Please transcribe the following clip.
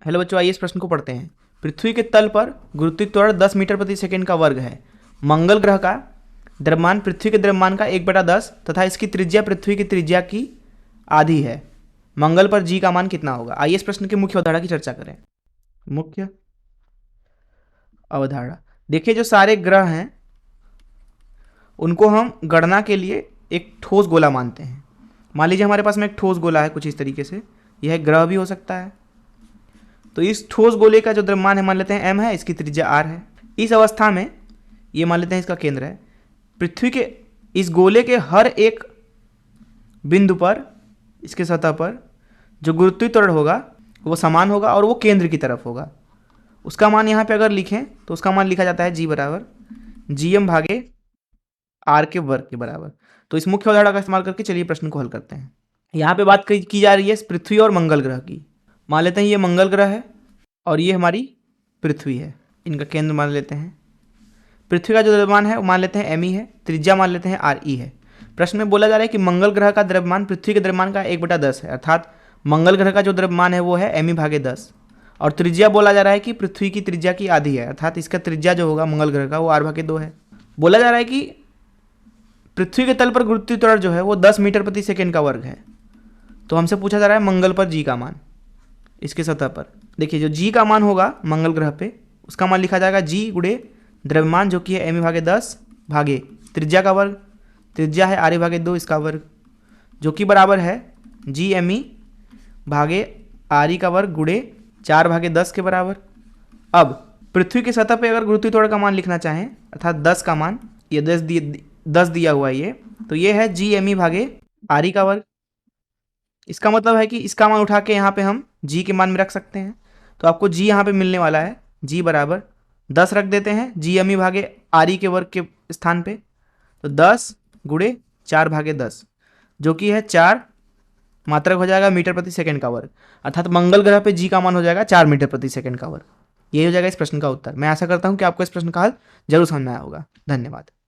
Hello बच्चों, आइए इस प्रश्न को पढ़ते हैं। पृथ्वी के तल पर गुरुत्वीय त्वरण 10 मीटर प्रति सेकंड का वर्ग है। मंगल ग्रह का द्रव्यमान पृथ्वी के द्रव्यमान का 1/10 तथा इसकी त्रिज्या पृथ्वी की त्रिज्या की आधी है। मंगल पर जी का मान कितना होगा? आइए इस प्रश्न की मुख्य अवधारणा की चर्चा करें। मुख्य अवधारणा देखिए, जो सारे ग्रह हैं उनको हम गणना के लिए एक ठोस गोला मानते हैं। मान लीजिए हमारे पास में एक ठोस गोला है कुछ इस तरीके से, यह ग्रह भी हो सकता है। तो इस ठोस गोले का जो द्रव्यमान है मान लेते हैं m है, इसकी त्रिज्या r है। इस अवस्था में ये मान लेते हैं इसका केंद्र है। पृथ्वी के इस गोले के हर एक बिंदु पर, इसके सतह पर जो गुरुत्वीय त्वरण होगा वो समान होगा और वो केंद्र की तरफ होगा। उसका मान यहाँ पे अगर लिखें तो उसका मान लिखा जाता है g बराबर gm भागे r के वर्ग के बराबर। तो इस मुख्य अवधारणा का इस्तेमाल करके चलिए प्रश्न को हल करते हैं। यहाँ पे बात की जा रही है पृथ्वी और मंगल ग्रह की। मान लेते हैं ये मंगल ग्रह है और ये हमारी पृथ्वी है। इनका केंद्र मान लेते हैं। पृथ्वी का जो द्रव्यमान है वो मान लेते हैं me है, त्रिज्या मान लेते हैं re है। प्रश्न में बोला जा रहा है कि मंगल ग्रह का द्रव्यमान पृथ्वी के द्रव्यमान का 1/10 है, अर्थात मंगल ग्रह का जो द्रव्यमान है वो है me भागे 10 और त्रिज्या बोला जा रहा है कि पृथ्वी की त्रिज्या की आधी है, अर्थात इसका त्रिज्या जो होगा मंगल ग्रह का वो r/2 है। बोला जा रहा है कि पृथ्वी के तल पर गुरुत्वीय त्वरण जो है वो 10 मीटर प्रति सेकेंड का वर्ग है। तो हमसे पूछा जा रहा है मंगल पर जी का मान, इसके सतह पर। देखिए, जो जी का मान होगा मंगल ग्रह पे उसका मान लिखा जाएगा जी गुणे द्रव्यमान जो कि है me भागे 10 भागे त्रिज्या का वर्ग, त्रिज्या है r/2 इसका वर्ग, जो कि बराबर है जी me भागे re का वर्ग गुणे 4/10 के बराबर। अब पृथ्वी की सतह पे अगर गुरुत्वीय त्वरण का मान लिखना चाहें, अर्थात 10 का मान, ये 10 दिया हुआ है ये, तो ये है जी me भागे re का वर्ग। इसका मतलब है कि इसका मान उठा के यहाँ पे हम g के मान में रख सकते हैं। तो आपको g यहाँ पे मिलने वाला है, g बराबर 10 रख देते हैं जी me भागे re के वर्ग के स्थान पे, तो 10 गुणे 4/10 जो कि है 4 मात्रक हो जाएगा मीटर प्रति सेकंड का वर्ग, अर्थात मंगल ग्रह पे g का मान हो जाएगा 4 मीटर प्रति सेकंड का वर्ग। यही हो जाएगा इस प्रश्न का उत्तर। मैं आशा करता हूँ कि आपको इस प्रश्न का हल जरूर समझ में आया होगा। धन्यवाद।